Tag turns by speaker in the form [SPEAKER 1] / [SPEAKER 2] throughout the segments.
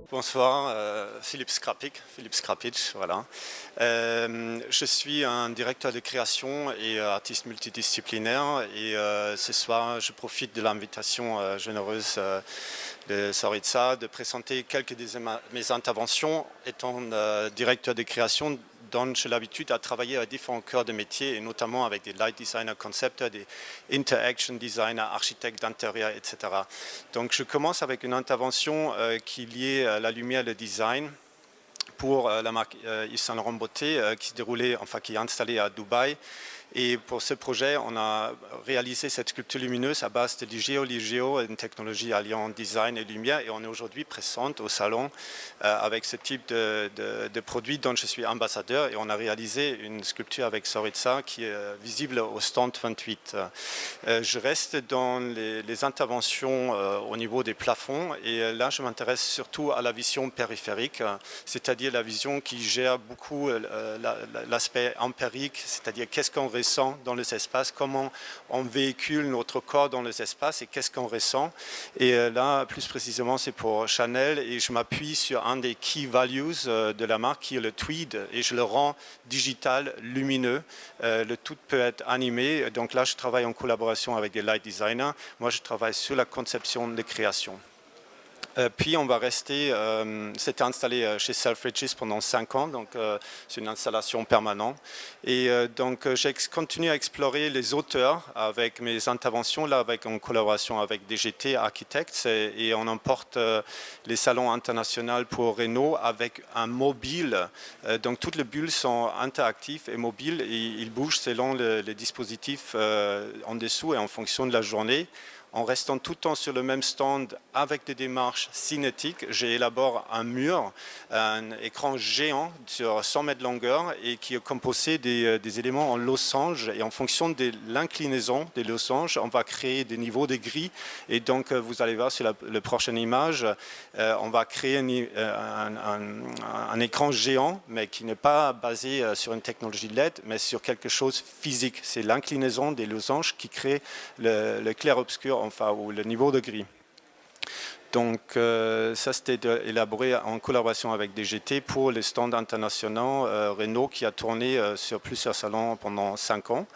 [SPEAKER 1] Bonsoir, Philippe Skrapic, voilà. Je suis un directeur de création et artiste multidisciplinaire et ce soir je profite de l'invitation généreuse de Saritza de présenter quelques de mes interventions étant directeur de création dont j'ai l'habitude à travailler à différents cœurs de métier et notamment avec des light designers, concepteurs, des interaction designers, architectes d'intérieur, etc. Donc je commence avec une intervention qui est liée à la lumière et le design pour la marque Yves Saint Laurent Beauté qui se déroulait, enfin qui est installée à Dubaï. Et pour ce projet, on a réalisé cette sculpture lumineuse à base de l'IGEO, une technologie alliant design et lumière. Et on est aujourd'hui présente au salon avec ce type de produit dont je suis ambassadeur. Et on a réalisé une sculpture avec Saritza qui est visible au stand 28. Je reste dans les interventions au niveau des plafonds. Et là, je m'intéresse surtout à la vision périphérique, c'est-à-dire la vision qui gère beaucoup l'aspect empirique, c'est-à-dire qu'est-ce qu'on ressent dans les espaces, comment on véhicule notre corps dans les espaces et qu'est-ce qu'on ressent. Et là, plus précisément, c'est pour Chanel et je m'appuie sur un des key values de la marque qui est le tweed et je le rends digital, lumineux. Le tout peut être animé. Donc là, je travaille en collaboration avec des light designers. Moi, je travaille sur la conception de création. Puis on va rester, c'était installé chez Selfridges pendant 5 ans, donc c'est une installation permanente. Et donc j'ai continué à explorer les auteurs avec mes interventions, là avec en collaboration avec DGT Architects, et on emporte les salons internationaux pour Renault avec un mobile. Donc toutes les bulles sont interactives et mobiles, et ils bougent selon les dispositifs en dessous et en fonction de la journée. En restant tout le temps sur le même stand avec des démarches cinétiques, j'ai élaboré un mur, un écran géant sur 100 mètres de longueur et qui est composé des éléments en losange. Et en fonction de l'inclinaison des losanges, on va créer des niveaux de gris. Et donc, vous allez voir sur la prochaine image, on va créer un écran géant, mais qui n'est pas basé sur une technologie LED, mais sur quelque chose de physique. C'est l'inclinaison des losanges qui crée le clair-obscur, enfin, ou le niveau de gris. Donc ça c'était élaboré en collaboration avec DGT pour les stands internationaux Renault qui a tourné sur plusieurs salons pendant 5 ans.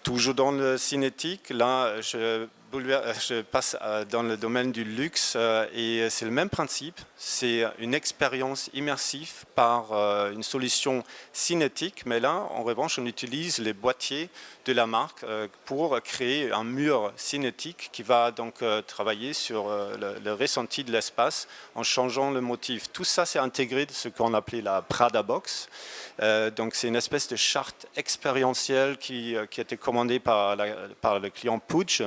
[SPEAKER 1] Toujours dans le cinétique, là je passe dans le domaine du luxe et c'est le même principe, c'est une expérience immersive par une solution cinétique, mais là en revanche on utilise les boîtiers de la marque pour créer un mur cinétique qui va donc travailler sur le ressenti de l'espace en changeant le motif. Tout ça c'est intégré de ce qu'on appelait la Prada Box. Donc c'est une espèce de charte expérientielle qui a été commandée par le client Puig,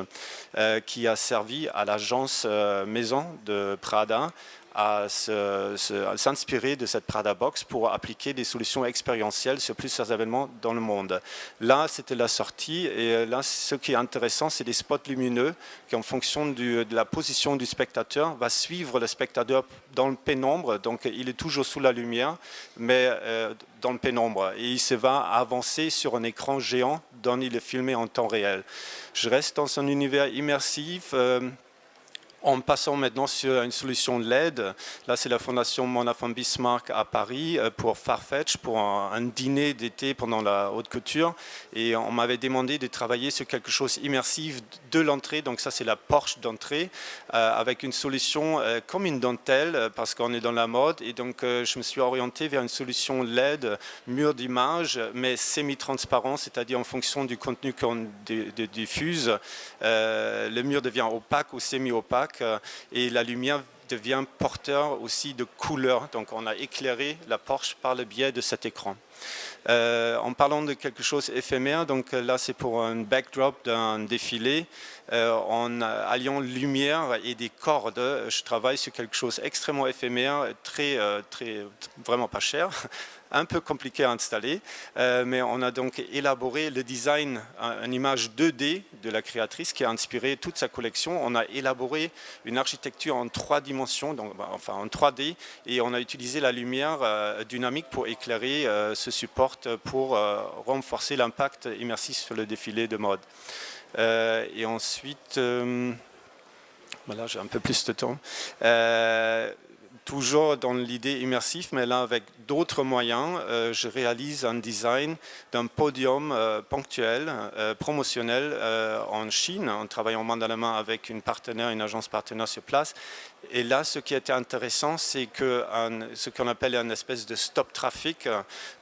[SPEAKER 1] qui a servi à l'agence maison de Prada à s'inspirer de cette Prada Box pour appliquer des solutions expérientielles sur plusieurs événements dans le monde. Là, c'était la sortie et là, ce qui est intéressant, c'est des spots lumineux qui, en fonction de la position du spectateur, va suivre le spectateur dans le pénombre. Donc, il est toujours sous la lumière, mais dans le pénombre. Et il se va avancer sur un écran géant dont il est filmé en temps réel. Je reste dans un univers immersif. En passant maintenant sur une solution LED, là c'est la fondation Mona von Bismarck à Paris pour Farfetch, pour un dîner d'été pendant la haute couture. Et on m'avait demandé de travailler sur quelque chose immersif de l'entrée, donc ça c'est la porche d'entrée, avec une solution comme une dentelle, parce qu'on est dans la mode. Et donc je me suis orienté vers une solution LED, mur d'image, mais semi-transparent, c'est-à-dire en fonction du contenu qu'on diffuse, le mur devient opaque ou semi-opaque. Et la lumière devient porteur aussi de couleurs. Donc on a éclairé la porche par le biais de cet écran. En parlant de quelque chose éphémère, donc là c'est pour un backdrop d'un défilé, en alliant lumière et des cordes, je travaille sur quelque chose extrêmement éphémère, vraiment pas cher, un peu compliqué à installer, mais on a donc élaboré le design, une image 2D de la créatrice qui a inspiré toute sa collection. On a élaboré une architecture en 3 dimensions, donc, enfin en 3D, et on a utilisé la lumière dynamique pour éclairer ce support pour renforcer l'impact immersif sur le défilé de mode. Et ensuite, voilà, j'ai un peu plus de temps. toujours dans l'idée immersive, mais là avec d'autres moyens, je réalise un design d'un podium ponctuel, promotionnel en Chine, en travaillant main dans la main avec une agence partenaire sur place. Et là, ce qui était intéressant, c'est que ce qu'on appelle une espèce de stop traffic.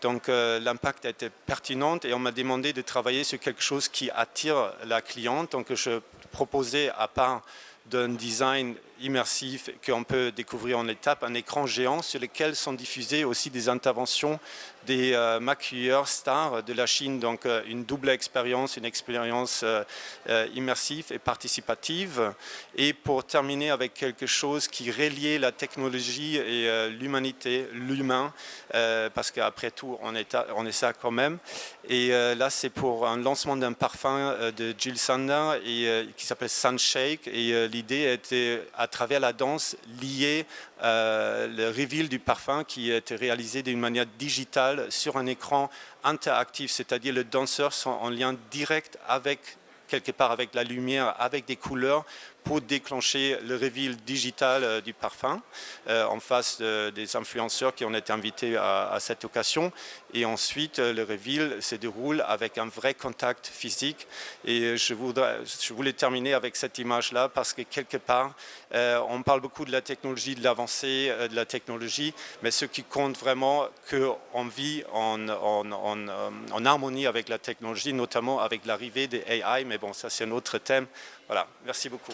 [SPEAKER 1] Donc, l'impact était pertinent et on m'a demandé de travailler sur quelque chose qui attire la cliente. Donc, je proposais, à part d'un design immersif qu'on peut découvrir en étapes, un écran géant sur lequel sont diffusées aussi des interventions des maquilleurs stars de la Chine, donc une double expérience, une expérience immersive et participative. Et pour terminer avec quelque chose qui reliait la technologie et l'humanité, l'humain, parce qu'après tout, on est ça quand même. Et là, c'est pour un lancement d'un parfum de Jill Sander qui s'appelle Sunshake. Et l'idée était, à travers la danse, lier le reveal du parfum qui a été réalisé d'une manière digitale sur un écran interactif, c'est-à-dire les danseurs sont en lien direct avec, quelque part avec la lumière, avec des couleurs, pour déclencher le reveal digital du parfum en face des influenceurs qui ont été invités à cette occasion. Et ensuite, le reveal se déroule avec un vrai contact physique. Et je voulais terminer avec cette image-là parce que quelque part, on parle beaucoup de la technologie, de l'avancée de la technologie, mais ce qui compte vraiment, qu'on vit en harmonie avec la technologie, notamment avec l'arrivée des AI. Mais bon, ça c'est un autre thème. Voilà, merci beaucoup.